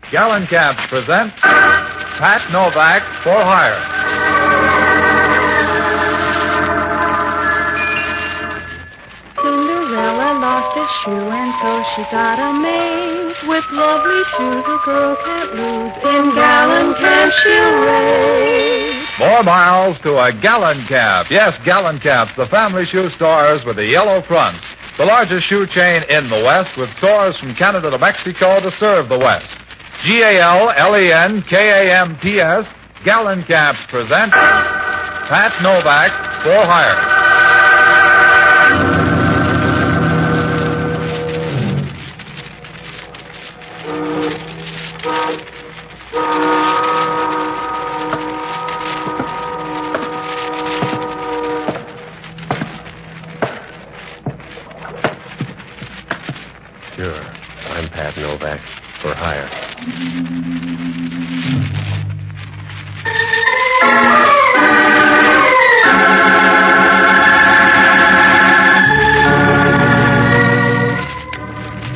Gallon Cabs present Pat Novak for Hire. Cinderella lost a shoe and so she got a maid. With lovely shoes a girl can't lose. In gallon cabs she'll race. More miles to a Gallon Cab. Yes, Gallon Cabs, the family shoe stores with the yellow fronts. The largest shoe chain in the West with stores from Canada to Mexico to serve the West. GALLENKAMTS, Gallon Cabs present Pat Novak for Hire. Sure. I'm Pat Novak for hire.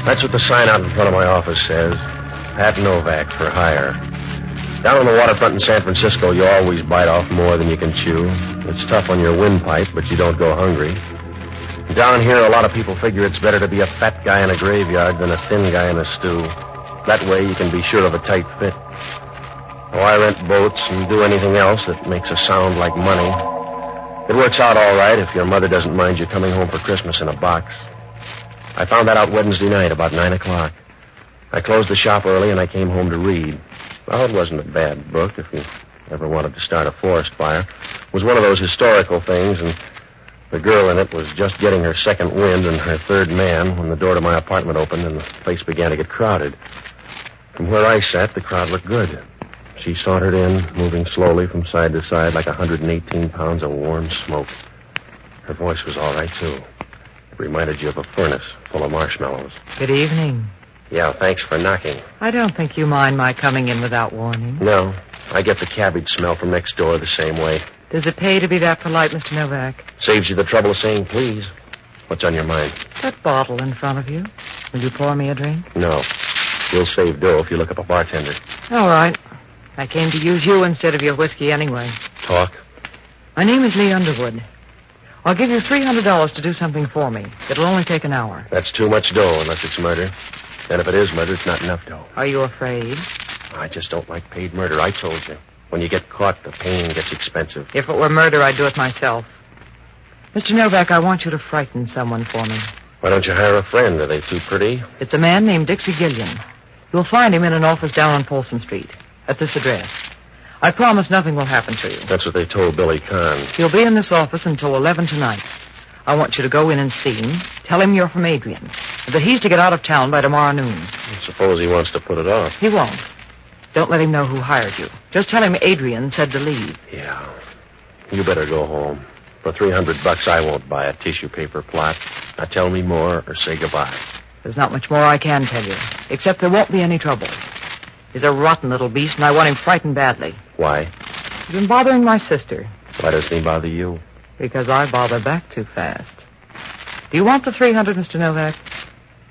That's what the sign out in front of my office says. Pat Novak for hire. Down on the waterfront in San Francisco, you always bite off more than you can chew. It's tough on your windpipe, but you don't go hungry. Down here, a lot of people figure it's better to be a fat guy in a graveyard than a thin guy in a stew. That way you can be sure of a tight fit. Oh, I rent boats and do anything else that makes a sound like money. It works out all right if your mother doesn't mind you coming home for Christmas in a box. I found that out Wednesday night about 9 o'clock. I closed the shop early and I came home to read. Well, it wasn't a bad book if you ever wanted to start a forest fire. It was one of those historical things, and the girl in it was just getting her second wind and her third man when the door to my apartment opened and the place began to get crowded. From where I sat, the crowd looked good. She sauntered in, moving slowly from side to side like 118 pounds of warm smoke. Her voice was all right, too. It reminded you of a furnace full of marshmallows. Good evening. Yeah, thanks for knocking. I don't think you mind my coming in without warning. No, I get the cabbage smell from next door the same way. Does it pay to be that polite, Mr. Novak? Saves you the trouble of saying please. What's on your mind? That bottle in front of you. Will you pour me a drink? No. You'll save dough if you look up a bartender. All right. I came to use you instead of your whiskey anyway. Talk. My name is Lee Underwood. I'll give you $300 to do something for me. It'll only take an hour. That's too much dough unless it's murder. And if it is murder, it's not enough dough. Are you afraid? I just don't like paid murder. I told you. When you get caught, the pain gets expensive. If it were murder, I'd do it myself. Mr. Novak, I want you to frighten someone for me. Why don't you hire a friend? Are they too pretty? It's a man named Dixie Gillian. You'll find him in an office down on Folsom Street, at this address. I promise nothing will happen to you. That's what they told Billy Kahn. He'll be in this office until 11 tonight. I want you to go in and see him. Tell him you're from Adrian, and that he's to get out of town by tomorrow noon. Suppose he wants to put it off. He won't. Don't let him know who hired you. Just tell him Adrian said to leave. Yeah. You better go home. For $300, I won't buy a tissue paper plot. Now tell me more or say goodbye. There's not much more I can tell you, except there won't be any trouble. He's a rotten little beast, and I want him frightened badly. Why? He's been bothering my sister. Why doesn't he bother you? Because I bother back too fast. Do you want the $300, Mr. Novak?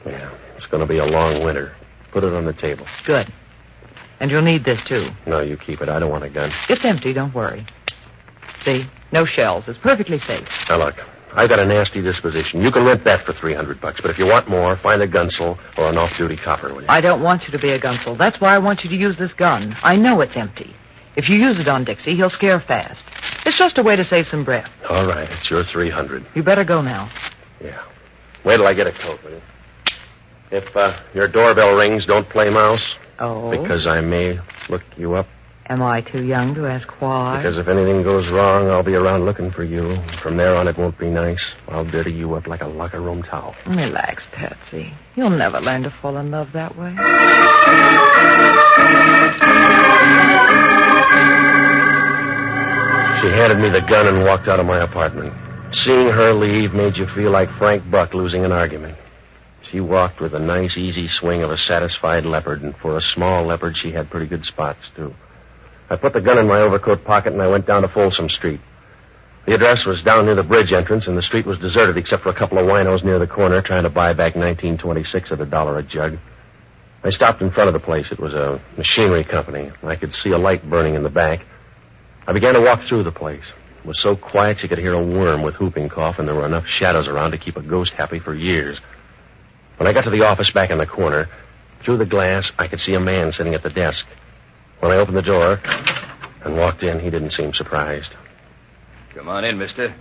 Yeah, it's going to be a long winter. Put it on the table. Good. And you'll need this, too. No, you keep it. I don't want a gun. It's empty, don't worry. See? No shells. It's perfectly safe. Now, look, I've got a nasty disposition. You can rent that for $300, but if you want more, find a gunsel or an off-duty copper, will you? I don't want you to be a gunsel. That's why I want you to use this gun. I know it's empty. If you use it on Dixie, he'll scare fast. It's just a way to save some breath. All right, it's your $300. You better go now. Yeah. Wait till I get a coat, will you? If your doorbell rings, don't play mouse. Oh? Because I may look you up. Am I too young to ask why? Because if anything goes wrong, I'll be around looking for you. From there on, it won't be nice. I'll dirty you up like a locker room towel. Relax, Patsy. You'll never learn to fall in love that way. She handed me the gun and walked out of my apartment. Seeing her leave made you feel like Frank Buck losing an argument. She walked with a nice, easy swing of a satisfied leopard, and for a small leopard, she had pretty good spots, too. I put the gun in my overcoat pocket, and I went down to Folsom Street. The address was down near the bridge entrance, and the street was deserted except for a couple of winos near the corner trying to buy back 1926 at $1 a jug. I stopped in front of the place. It was a machinery company. I could see a light burning in the back. I began to walk through the place. It was so quiet you could hear a worm with whooping cough, and there were enough shadows around to keep a ghost happy for years. When I got to the office back in the corner, through the glass, I could see a man sitting at the desk. When I opened the door and walked in, he didn't seem surprised. Come on in, mister.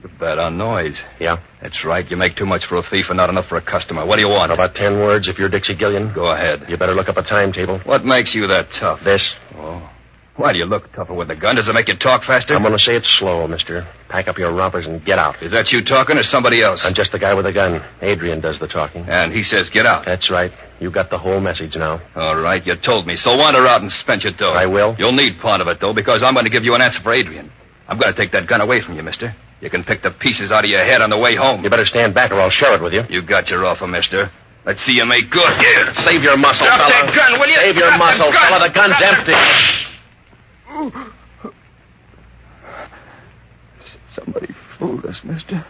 You're bad on noise. Yeah? That's right. You make too much for a thief and not enough for a customer. What do you want? About 10 words if you're Dixie Gillian. Go ahead. You better look up a timetable. What makes you that tough? This. Oh. Why do you look tougher with the gun? Does it make you talk faster? I'm going to say it slow, mister. Pack up your rompers and get out. Is that you talking or somebody else? I'm just the guy with the gun. Adrian does the talking. And he says get out. That's right. You got the whole message now. All right, you told me. So wander out and spend your dough. I will. You'll need part of it, though, because I'm going to give you an answer for Adrian. I'm going to take that gun away from you, mister. You can pick the pieces out of your head on the way home. You better stand back or I'll share it with you. You got your offer, mister. Let's see you make good. Yeah. Save your muscle, Drop fella. that gun, will you? Save your muscle, fella. The gun's empty. Somebody fooled us, mister.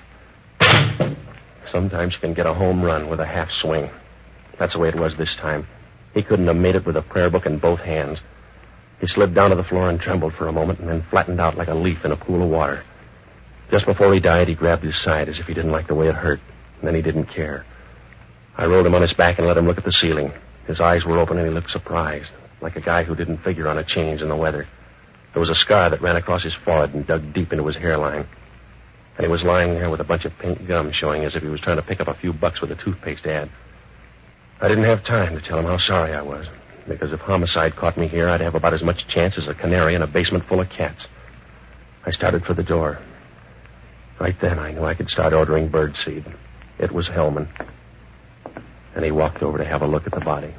Sometimes you can get a home run with a half swing. That's the way it was this time. He couldn't have made it with a prayer book in both hands. He slid down to the floor and trembled for a moment and then flattened out like a leaf in a pool of water. Just before he died, he grabbed his side as if he didn't like the way it hurt, and then he didn't care. I rolled him on his back and let him look at the ceiling. His eyes were open and he looked surprised, like a guy who didn't figure on a change in the weather. There was a scar that ran across his forehead and dug deep into his hairline. And he was lying there with a bunch of pink gum showing as if he was trying to pick up a few bucks with a toothpaste ad. I didn't have time to tell him how sorry I was, because if homicide caught me here, I'd have about as much chance as a canary in a basement full of cats. I started for the door. Right then, I knew I could start ordering birdseed. It was Hellman. And he walked over to have a look at the body.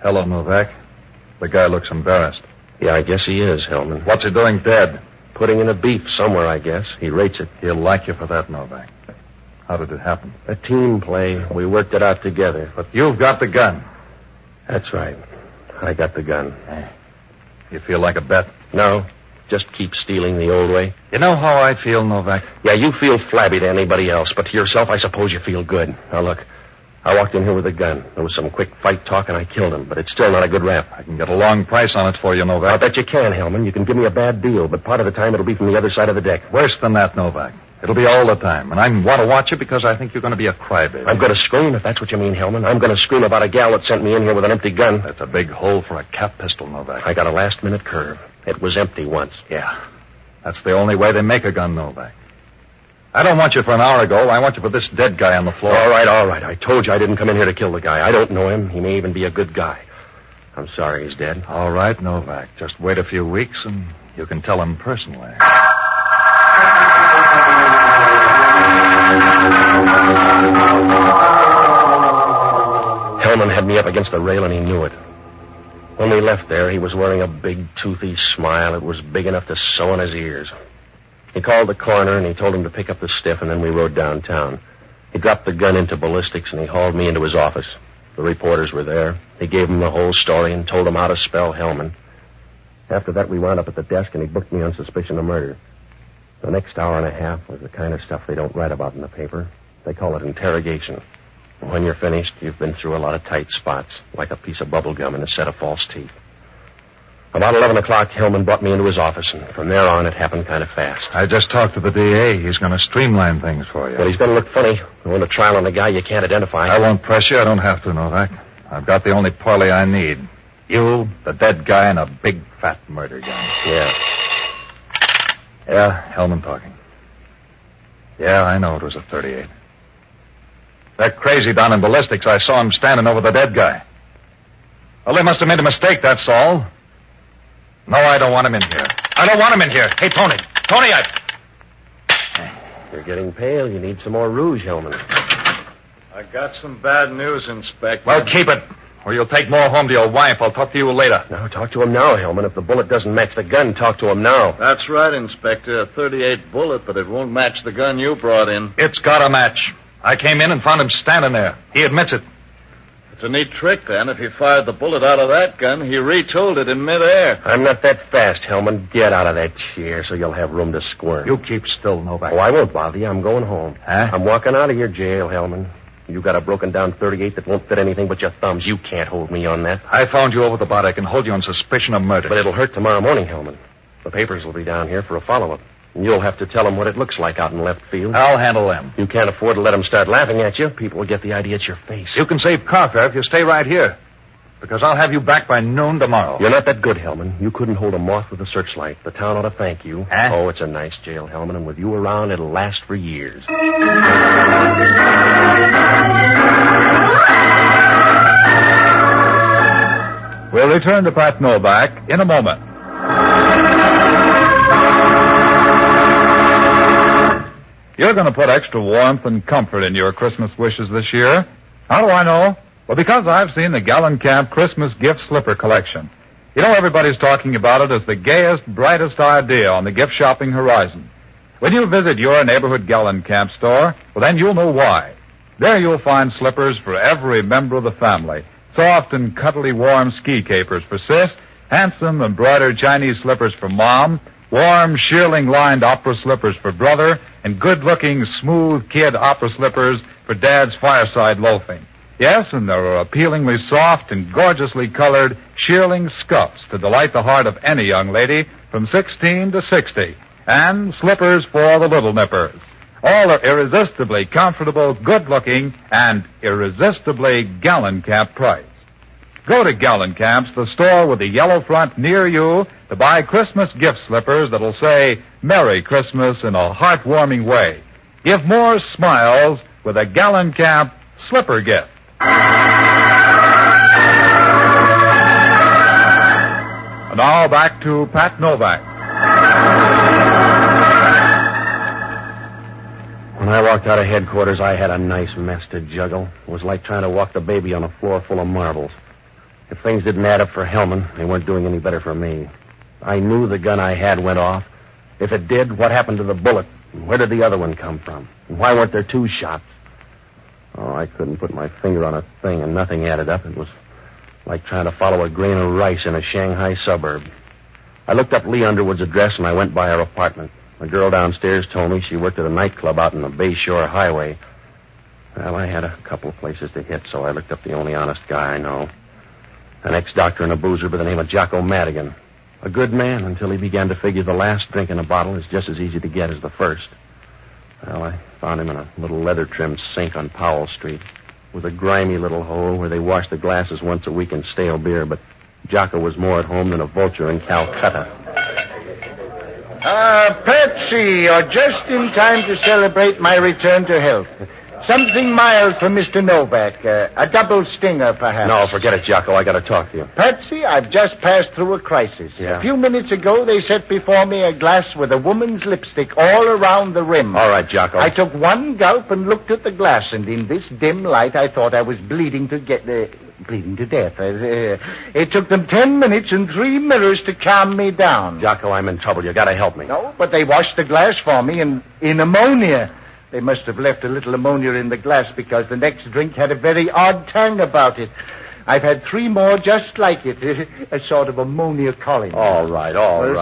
Hello, Novak. The guy looks embarrassed. Yeah, I guess he is, Hellman. What's he doing dead? Putting in a beef somewhere, I guess. He rates it. He'll like you for that, Novak. How did it happen? A team play. We worked it out together. But you've got the gun. That's right. I got the gun. You feel like a bet? No. Just keep stealing the old way. You know how I feel, Novak? Yeah, you feel flabby to anybody else, but to yourself, I suppose you feel good. Now, look. I walked in here with a gun. There was some quick fight talk, and I killed him, but it's still not a good rap. I can get a long price on it for you, Novak. I bet you can, Hellman. You can give me a bad deal, but part of the time it'll be from the other side of the deck. Worse than that, Novak. It'll be all the time, and I want to watch you because I think you're going to be a crybaby. I'm going to scream, if that's what you mean, Hellman. I'm going to scream about a gal that sent me in here with an empty gun. That's a big hole for a cap pistol, Novak. I got a last-minute curve. It was empty once. Yeah. That's the only way they make a gun, Novak. I don't want you for an hour ago. I want you for this dead guy on the floor. All right. I told you I didn't come in here to kill the guy. I don't know him. He may even be a good guy. I'm sorry he's dead. All right, Novak. Just wait a few weeks and you can tell him personally. Hellman had me up against the rail and he knew it. When we left there, he was wearing a big, toothy smile. It was big enough to sew on his ears. He called the coroner, and he told him to pick up the stiff, and then we rode downtown. He dropped the gun into ballistics, and he hauled me into his office. The reporters were there. He gave them the whole story and told them how to spell Hellman. After that, we wound up at the desk, and he booked me on suspicion of murder. The next hour and a half was the kind of stuff they don't write about in the paper. They call it interrogation. And when you're finished, you've been through a lot of tight spots, like a piece of bubble gum in a set of false teeth. About 11 o'clock, Hellman brought me into his office, and from there on, it happened kind of fast. I just talked to the DA. He's going to streamline things for you. Well, he's going to look funny. Going to trial on a guy you can't identify. I won't press you. I don't have to, Novak. I've got the only parlay I need. You, the dead guy, and a big, fat murder gun. Yeah. Yeah, Hellman talking. Yeah, I know it was a .38. That crazy down in ballistics, I saw him standing over the dead guy. Well, they must have made a mistake, that's all. No, I don't want him in here. I don't want him in here. Hey, Tony. Tony, You're getting pale. You need some more rouge, Hellman. I got some bad news, Inspector. Well, keep it, or you'll take more home to your wife. I'll talk to you later. No, talk to him now, Hellman. If the bullet doesn't match the gun, talk to him now. That's right, Inspector. A .38 bullet, but it won't match the gun you brought in. It's got a match. I came in and found him standing there. He admits it. It's a neat trick, then. If he fired the bullet out of that gun, he retooled it in midair. I'm not that fast, Hellman. Get out of that chair so you'll have room to squirm. You keep still, Novak. Oh, I won't bother you. I'm going home. Huh? I'm walking out of your jail, Hellman. You got a broken-down .38 that won't fit anything but your thumbs. You can't hold me on that. I found you over the bar. I can hold you on suspicion of murder. But it'll hurt tomorrow morning, Hellman. The papers will be down here for a follow-up. And you'll have to tell them what it looks like out in left field. I'll handle them. You can't afford to let them start laughing at you. People will get the idea it's your face. You can save car fare if you stay right here. Because I'll have you back by noon tomorrow. You're not that good, Hellman. You couldn't hold a moth with a searchlight. The town ought to thank you. Huh? Oh, it's a nice jail, Hellman, and with you around, it'll last for years. We'll return to Pat Novak in a moment. You're going to put extra warmth and comfort in your Christmas wishes this year. How do I know? Well, because I've seen the Gallencamp Christmas gift slipper collection. You know, everybody's talking about it as the gayest, brightest idea on the gift shopping horizon. When you visit your neighborhood Gallencamp store, well, then you'll know why. There you'll find slippers for every member of the family. Soft and cuddly warm ski capers for Sis, handsome embroidered Chinese slippers for Mom, warm shearling-lined opera slippers for Brother, and good-looking smooth kid opera slippers for Dad's fireside loafing. Yes, and there are appealingly soft and gorgeously colored shearling scuffs to delight the heart of any young lady from 16 to 60, and slippers for the little nippers. All are irresistibly comfortable, good-looking, and irresistibly Gallencamp priced. Go to Gallencamp's, the store with the yellow front near you, to buy Christmas gift slippers that'll say Merry Christmas in a heartwarming way. Give more smiles with a Gallencamp slipper gift. And now back to Pat Novak. When I walked out of headquarters, I had a nice mess to juggle. It was like trying to walk the baby on a floor full of marbles. If things didn't add up for Hellman, they weren't doing any better for me. I knew the gun I had went off. If it did, what happened to the bullet? And where did the other one come from? And why weren't there two shots? Oh, I couldn't put my finger on a thing, and nothing added up. It was like trying to follow a grain of rice in a Shanghai suburb. I looked up Lee Underwood's address, and I went by her apartment. The girl downstairs told me she worked at a nightclub out on the Bayshore Highway. Well, I had a couple of places to hit, so I looked up the only honest guy I know. An ex-doctor and a boozer by the name of Jocko Madigan. A good man until he began to figure the last drink in a bottle is just as easy to get as the first. Well, I found him in a little leather-trimmed sink on Powell Street with a grimy little hole where they wash the glasses once a week in stale beer, but Jocko was more at home than a vulture in Calcutta. Patsy, you're just in time to celebrate my return to health. Something mild for Mr. Novak. A double stinger, perhaps. No, forget it, Jocko. I got to talk to you. Patsy, I've just passed through a crisis. Yeah? A few minutes ago, they set before me a glass with a woman's lipstick all around the rim. All right, Jocko. I took one gulp and looked at the glass, and in this dim light, I thought I was bleeding to death. It took them 10 minutes and 3 mirrors to calm me down. Jocko, I'm in trouble. You got to help me. No, but they washed the glass for me in ammonia. They must have left a little ammonia in the glass because the next drink had a very odd tang about it. I've had 3 more just like it, a sort of ammonia colony. All right.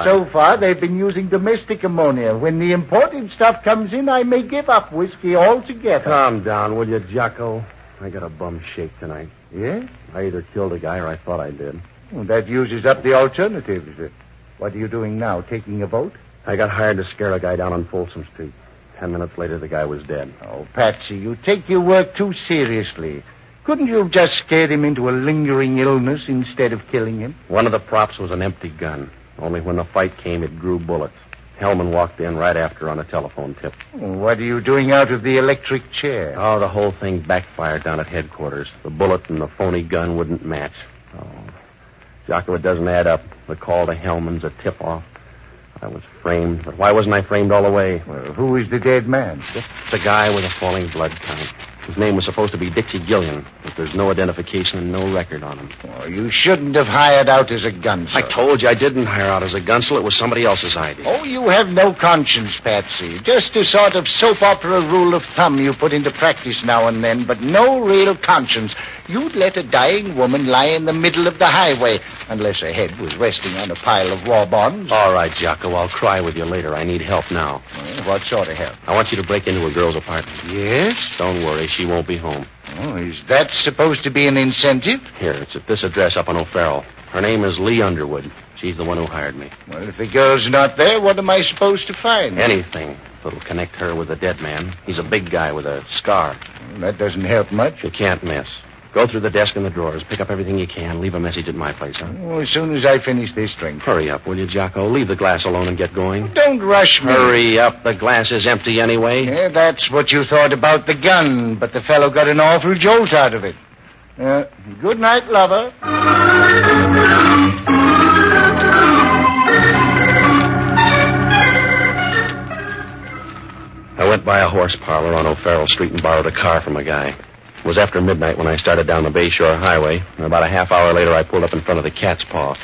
So far, they've been using domestic ammonia. When the imported stuff comes in, I may give up whiskey altogether. Calm down, will you, Jocko? I got a bum shake tonight. Yeah? I either killed a guy or I thought I did. Well, that uses up the alternatives. What are you doing now, taking a vote? I got hired to scare a guy down on Folsom Street. 10 minutes later, the guy was dead. Oh, Patsy, you take your work too seriously. Couldn't you have just scared him into a lingering illness instead of killing him? One of the props was an empty gun. Only when the fight came, it grew bullets. Hellman walked in right after on a telephone tip. What are you doing out of the electric chair? Oh, the whole thing backfired down at headquarters. The bullet and the phony gun wouldn't match. Oh, Jocko, it doesn't add up. The call to Hellman's a tip-off. I was framed, but why wasn't I framed all the way? Well, who is the dead man? Just the guy with a falling blood count. His name was supposed to be Dixie Gillian, but there's no identification and no record on him. Oh, you shouldn't have hired out as a gunsel. I told you I didn't hire out as a gunsel. It was somebody else's idea. Oh, you have no conscience, Patsy. Just a sort of soap opera rule of thumb you put into practice now and then, but no real conscience. You'd let a dying woman lie in the middle of the highway unless her head was resting on a pile of war bonds. All right, Jocko, I'll cry with you later. I need help now. What sort of help? I want you to break into a girl's apartment. Yes? Don't worry, she won't be home. Oh, is that supposed to be an incentive? Here, it's at this address up on O'Farrell. Her name is Lee Underwood. She's the one who hired me. Well, if the girl's not there, what am I supposed to find? Anything that'll connect her with the dead man. He's a big guy with a scar. Well, that doesn't help much. You can't miss. Go through the desk and the drawers. Pick up everything you can. Leave a message at my place, huh? Oh, as soon as I finish this drink. Hurry up, will you, Jocko? Leave the glass alone and get going. Don't rush me. Hurry up. The glass is empty anyway. Yeah, that's what you thought about the gun, but the fellow got an awful jolt out of it. Good night, lover. I went by a horse parlor on O'Farrell Street and borrowed a car from a guy. It was after midnight when I started down the Bayshore Highway, and about a half hour later I pulled up in front of the Cat's Paw.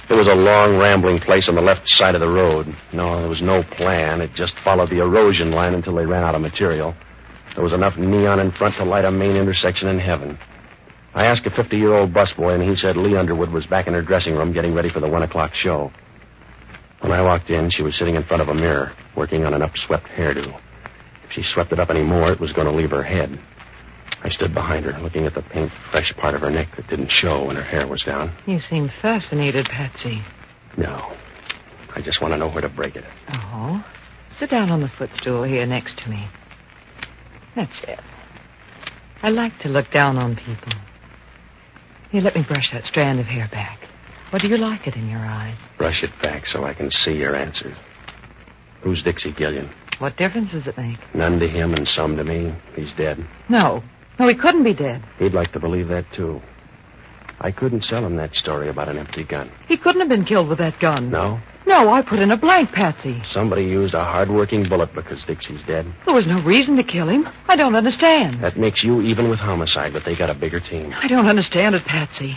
It was a long, rambling place on the left side of the road. No, there was no plan. It just followed the erosion line until they ran out of material. There was enough neon in front to light a main intersection in heaven. I asked a 50-year-old busboy, and he said Lee Underwood was back in her dressing room getting ready for the 1 o'clock show. When I walked in, she was sitting in front of a mirror, working on an upswept hairdo. If she swept it up any more, it was going to leave her head. I stood behind her, looking at the pink, fresh part of her neck that didn't show when her hair was down. You seem fascinated, Patsy. No. I just want to know where to break it. Oh? Sit down on the footstool here next to me. That's it. I like to look down on people. Here, let me brush that strand of hair back. Or do you like it in your eyes? Brush it back so I can see your answers. Who's Dixie Gillian? What difference does it make? None to him and some to me. He's dead. No, he couldn't be dead. He'd like to believe that, too. I couldn't sell him that story about an empty gun. He couldn't have been killed with that gun. No? No, I put in a blank, Patsy. Somebody used a hard-working bullet because Dixie's dead. There was no reason to kill him. I don't understand. That makes you even with homicide, but they got a bigger team. I don't understand it, Patsy.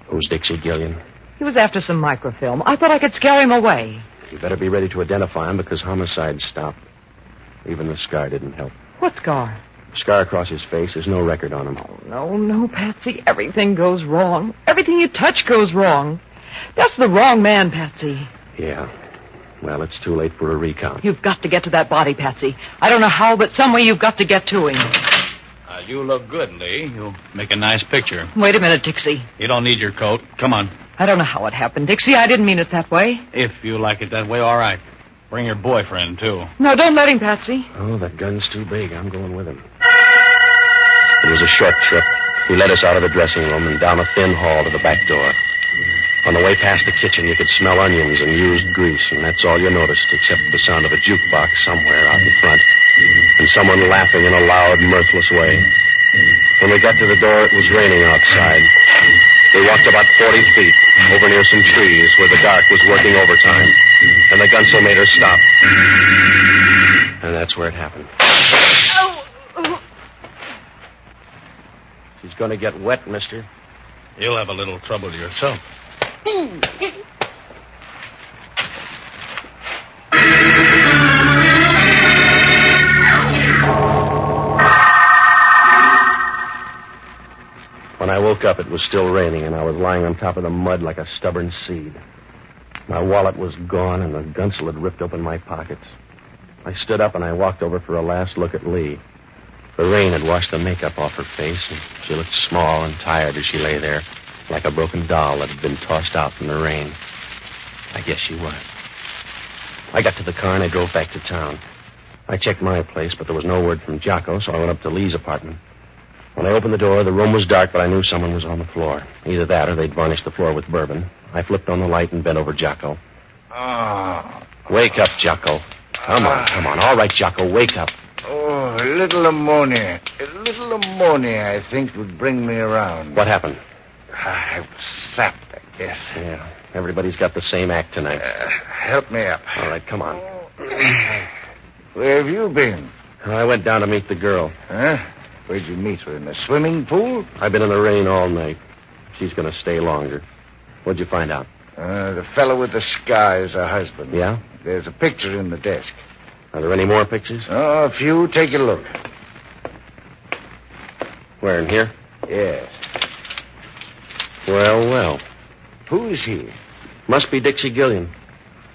Who's Dixie Gillian? He was after some microfilm. I thought I could scare him away. You better be ready to identify him because homicide stopped. Even the scar didn't help. What scar? Scar across his face. There's no record on him. Oh, no, Patsy. Everything goes wrong. Everything you touch goes wrong. That's the wrong man, Patsy. Yeah. Well, it's too late for a recount. You've got to get to that body, Patsy. I don't know how, but some way you've got to get to him. You look good, Lee. You'll make a nice picture. Wait a minute, Dixie. You don't need your coat. Come on. I don't know how it happened, Dixie. I didn't mean it that way. If you like it that way, all right. Bring your boyfriend, too. No, don't let him, Patsy. Oh, that gun's too big. I'm going with him. It was a short trip. He led us out of the dressing room and down a thin hall to the back door. On the way past the kitchen, you could smell onions and used grease, and that's all you noticed, except the sound of a jukebox somewhere out in front, and someone laughing in a loud, mirthless way. When we got to the door, it was raining outside. We walked about 40 feet, over near some trees where the dark was working overtime, and the gunslinger stopped. And that's where it happened. She's going to get wet, mister. You'll have a little trouble yourself. When I woke up, it was still raining, and I was lying on top of the mud like a stubborn seed. My wallet was gone, and the gunsel had ripped open my pockets. I stood up, and I walked over for a last look at Lee. The rain had washed the makeup off her face, and she looked small and tired as she lay there, like a broken doll that had been tossed out in the rain. I guess she was. I got to the car, and I drove back to town. I checked my place, but there was no word from Jocko, so I went up to Lee's apartment. When I opened the door, the room was dark, but I knew someone was on the floor. Either that or they'd varnished the floor with bourbon. I flipped on the light and bent over Jocko. Wake up, Jocko. Come on. All right, Jocko, wake up. Oh, a little ammonia. I think, would bring me around. What happened? I was sapped, I guess. Yeah, everybody's got the same act tonight. Help me up. All right, come on. Where have you been? I went down to meet the girl. Huh? Where'd you meet her? In the swimming pool? I've been in the rain all night. She's going to stay longer. What'd you find out? The fellow with the scar is her husband. Yeah? There's a picture in the desk. Are there any more pictures? Oh, a few. Take a look. Where, in here? Yes. Well. Who is he? Must be Dixie Gillian.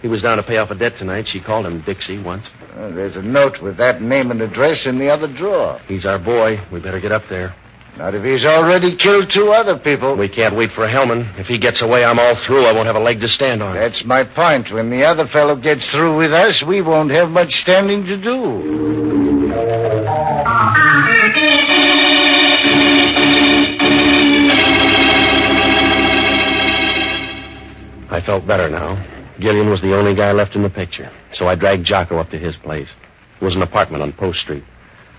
He was down to pay off a debt tonight. She called him Dixie once. There's a note with that name and address in the other drawer. He's our boy. We better get up there. Not if he's already killed 2 other people. We can't wait for Hellman. If he gets away, I'm all through. I won't have a leg to stand on. That's my point. When the other fellow gets through with us, we won't have much standing to do. I felt better now. Gillian was the only guy left in the picture, so I dragged Jocko up to his place. It was an apartment on Post Street.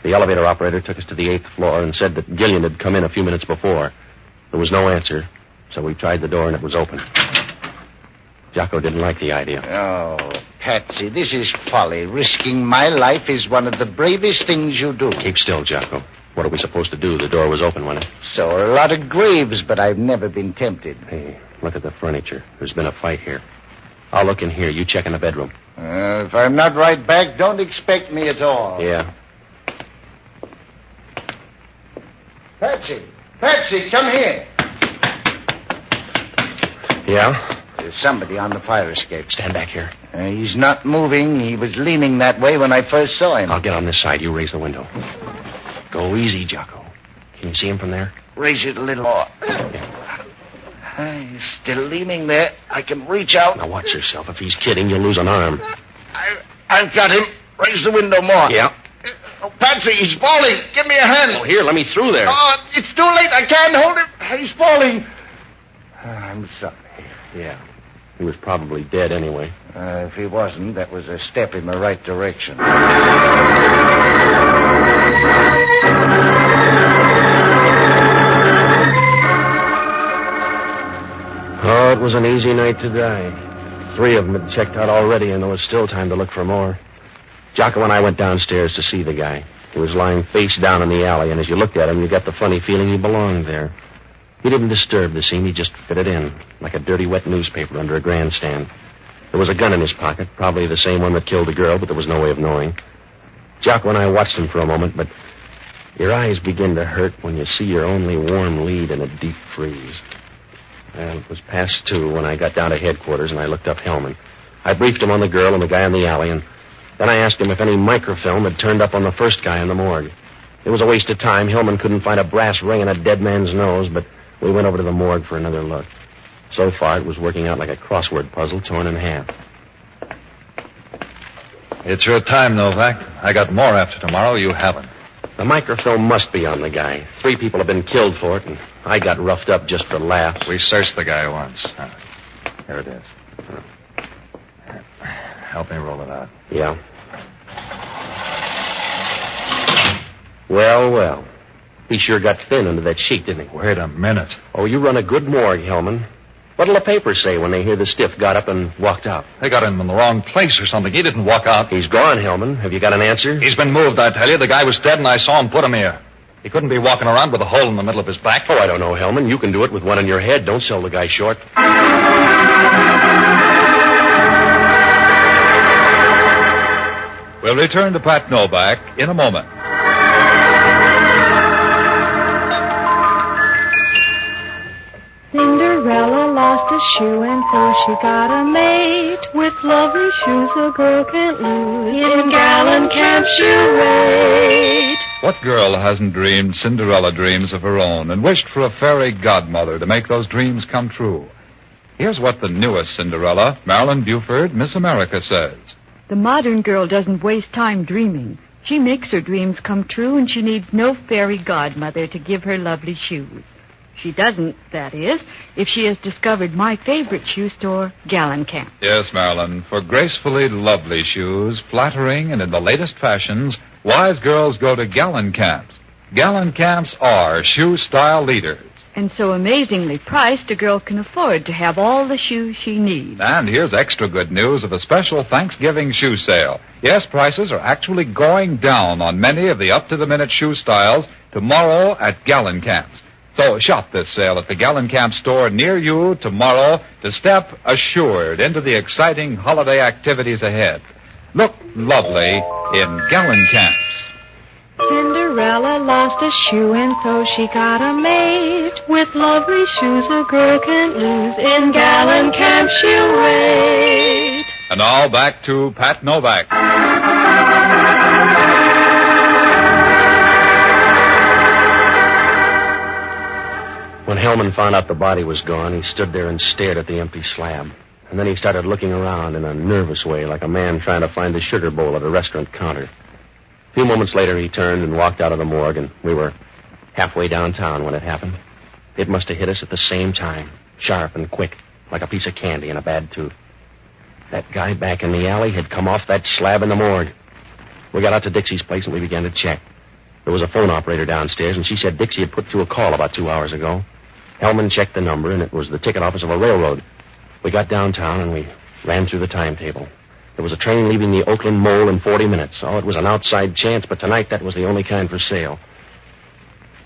The elevator operator took us to the 8th floor and said that Gillian had come in a few minutes before. There was no answer, so we tried the door and it was open. Jocko didn't like the idea. Oh, Patsy, this is folly. Risking my life is one of the bravest things you do. Keep still, Jocko. What are we supposed to do? The door was open, wasn't it? So are a lot of graves, but I've never been tempted. Hey, look at the furniture. There's been a fight here. I'll look in here. You check in the bedroom. If I'm not right back, don't expect me at all. Yeah. Patsy, come here. Yeah? There's somebody on the fire escape. Stand back here. He's not moving. He was leaning that way when I first saw him. I'll get on this side. You raise the window. Go easy, Jocko. Can you see him from there? Raise it a little more. He's still leaning there. I can reach out. Now watch yourself. If he's kidding, you'll lose an arm. I've got him. Raise the window more. Yeah. Oh, Patsy, he's falling. Give me a hand. Oh, here, let me through there. Oh, it's too late. I can't hold him. He's falling. I'm sorry. Yeah. He was probably dead anyway. If he wasn't, that was a step in the right direction. Oh, it was an easy night to die. 3 of them had checked out already, and there was still time to look for more. Jocko and I went downstairs to see the guy. He was lying face down in the alley, and as you looked at him, you got the funny feeling he belonged there. He didn't disturb the scene. He just fitted in, like a dirty, wet newspaper under a grandstand. There was a gun in his pocket, probably the same one that killed the girl, but there was no way of knowing. Jocko and I watched him for a moment, but your eyes begin to hurt when you see your only warm lead in a deep freeze. Well, it was past 2 when I got down to headquarters, and I looked up Hellman. I briefed him on the girl and the guy in the alley, and then I asked him if any microfilm had turned up on the first guy in the morgue. It was a waste of time. Hellman couldn't find a brass ring in a dead man's nose, but we went over to the morgue for another look. So far, it was working out like a crossword puzzle torn in half. It's your time, Novak. I got more after tomorrow. You haven't. The microfilm must be on the guy. 3 people have been killed for it, and I got roughed up just for laughs. We searched the guy once. Here it is. Help me roll it out. Yeah. Well. He sure got thin under that sheet, didn't he? Wait a minute. Oh, you run a good morgue, Hellman. What'll the papers say when they hear the stiff got up and walked out? They got him in the wrong place or something. He didn't walk out. He's gone, Hellman. Have you got an answer? He's been moved, I tell you. The guy was dead, and I saw him put him here. He couldn't be walking around with a hole in the middle of his back. Oh, I don't know, Hellman. You can do it with one in your head. Don't sell the guy short. We'll return to Pat Novak in a moment. Cinderella lost a shoe, and so she got a mate. With lovely shoes a girl can't lose. In gallant camp she'll wait. What girl hasn't dreamed Cinderella dreams of her own and wished for a fairy godmother to make those dreams come true? Here's what the newest Cinderella, Marilyn Buford, Miss America, says. The modern girl doesn't waste time dreaming. She makes her dreams come true, and she needs no fairy godmother to give her lovely shoes. She doesn't, that is, if she has discovered my favorite shoe store, Gallencamp. Yes, Marilyn, for gracefully lovely shoes, flattering and in the latest fashions, wise girls go to Gallencamps. Gallencamps are shoe-style leaders. And so amazingly priced, a girl can afford to have all the shoes she needs. And here's extra good news of a special Thanksgiving shoe sale. Yes, prices are actually going down on many of the up-to-the-minute shoe styles tomorrow at Gallencamps. So shop this sale at the Gallencamp store near you tomorrow to step assured into the exciting holiday activities ahead. Look lovely in Gallencamps. Cinderella lost a shoe and so she got a maid. With lovely shoes a girl can't lose. In Gallant Camp she'll raid. And now back to Pat Novak. When Hellman found out the body was gone, he stood there and stared at the empty slab. And then he started looking around in a nervous way, like a man trying to find a sugar bowl at a restaurant counter. A few moments later, he turned and walked out of the morgue, and we were halfway downtown when it happened. It must have hit us at the same time, sharp and quick, like a piece of candy in a bad tooth. That guy back in the alley had come off that slab in the morgue. We got out to Dixie's place, and we began to check. There was a phone operator downstairs, and she said Dixie had put through a call about 2 hours ago. Hellman checked the number, and it was the ticket office of a railroad. We got downtown, and we ran through the timetable. There was a train leaving the Oakland Mole in 40 minutes. Oh, it was an outside chance, but tonight that was the only kind for sale.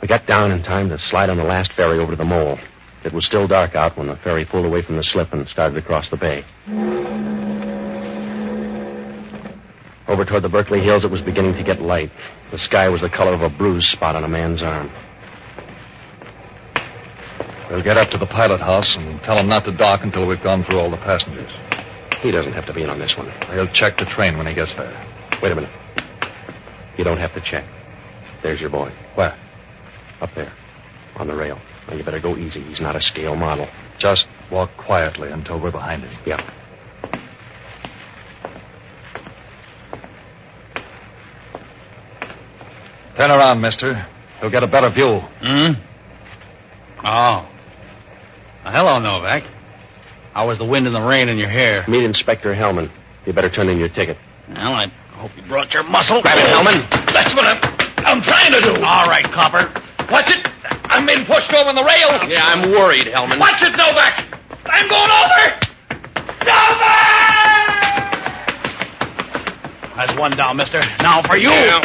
We got down in time to slide on the last ferry over to the Mole. It was still dark out when the ferry pulled away from the slip and started across the bay. Over toward the Berkeley Hills, it was beginning to get light. The sky was the color of a bruise spot on a man's arm. We'll get up to the pilot house and tell him not to dock until we've gone through all the passengers. He doesn't have to be in on this one. He'll check the train when he gets there. Wait a minute. You don't have to check. There's your boy. Where? Up there. On the rail. Now, you better go easy. He's not a scale model. Just walk quietly until we're behind him. Yeah. Turn around, mister. You'll get a better view. Oh. Well, hello, Novak. How was the wind and the rain in your hair? Meet Inspector Hellman. You better turn in your ticket. Well, I hope you brought your muscle. Grab it, Hellman. That's what I'm trying to do. All right, copper. Watch it. I'm being pushed over on the rail. Yeah, I'm worried, Hellman. Watch it, Novak. I'm going over. Novak! That's one down, mister. Now for you. Yeah.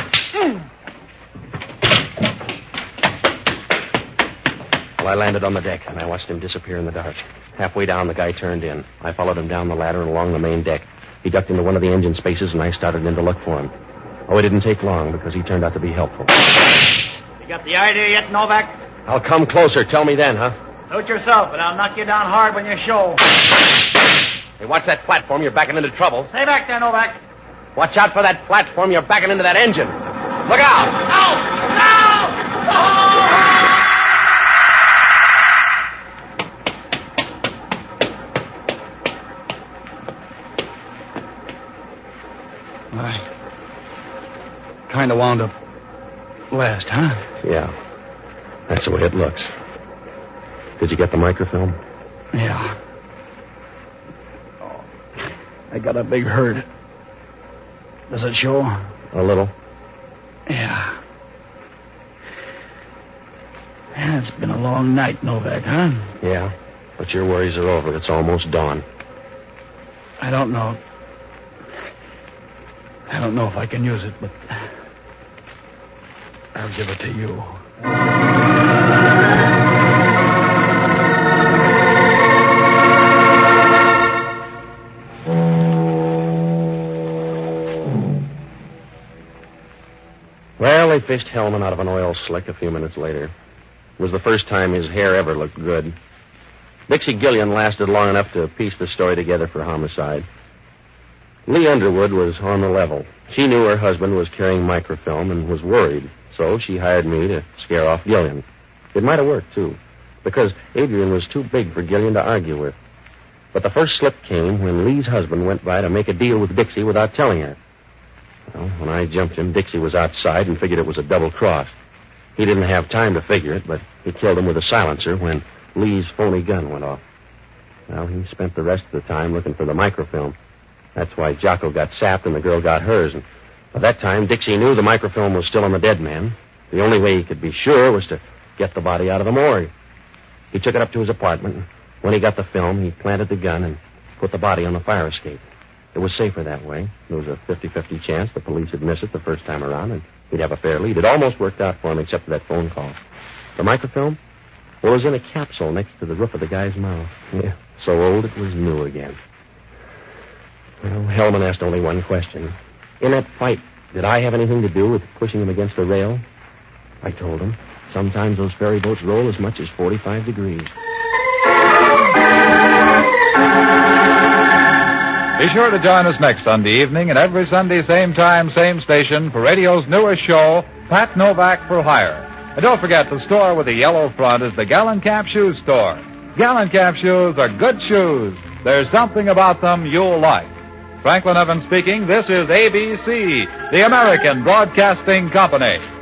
Well, I landed on the deck, and I watched him disappear in the dark. Halfway down, the guy turned in. I followed him down the ladder and along the main deck. He ducked into one of the engine spaces, and I started in to look for him. Oh, it didn't take long, because he turned out to be helpful. You got the idea yet, Novak? I'll come closer. Tell me then, huh? Suit yourself, but I'll knock you down hard when you show. Hey, watch that platform. You're backing into trouble. Stay back there, Novak. Watch out for that platform. You're backing into that engine. Look out! No! I kind of wound up last, huh? Yeah. That's the way it looks. Did you get the microfilm? Yeah. Oh, I got a big hurt. Does it show? A little. Yeah. It's been a long night, Novak, huh? Yeah. But your worries are over. It's almost dawn. I don't know. I don't know if I can use it, but I'll give it to you. Well, they fished Hellman out of an oil slick a few minutes later. It was the first time his hair ever looked good. Dixie Gillian lasted long enough to piece the story together for homicide. Lee Underwood was on the level. She knew her husband was carrying microfilm and was worried, so she hired me to scare off Gillian. It might have worked, too, because Adrian was too big for Gillian to argue with. But the first slip came when Lee's husband went by to make a deal with Dixie without telling her. Well, when I jumped him, Dixie was outside and figured it was a double cross. He didn't have time to figure it, but he killed him with a silencer when Lee's phony gun went off. Well, he spent the rest of the time looking for the microfilm. That's why Jocko got sapped and the girl got hers. And by that time, Dixie knew the microfilm was still on the dead man. The only way he could be sure was to get the body out of the morgue. He took it up to his apartment, and when he got the film, he planted the gun and put the body on the fire escape. It was safer that way. There was a 50-50 chance the police would miss it the first time around, and he'd have a fair lead. It almost worked out for him, except for that phone call. The microfilm? Well, it was in a capsule next to the roof of the guy's mouth. Yeah, so old it was new again. Well, Hellman asked only one question. In that fight Did I have anything to do with pushing him against the rail? I told him. Sometimes those ferry boats roll as much as 45 degrees. Be sure to join us next Sunday evening and every Sunday, same time, same station, for radio's newest show, Pat Novak for Hire. And don't forget, the store with the yellow front is the Gallon Cap Shoe Store. Gallon Cap shoes are good shoes. There's something about them you'll like. Franklin Evans speaking. This is ABC, the American Broadcasting Company.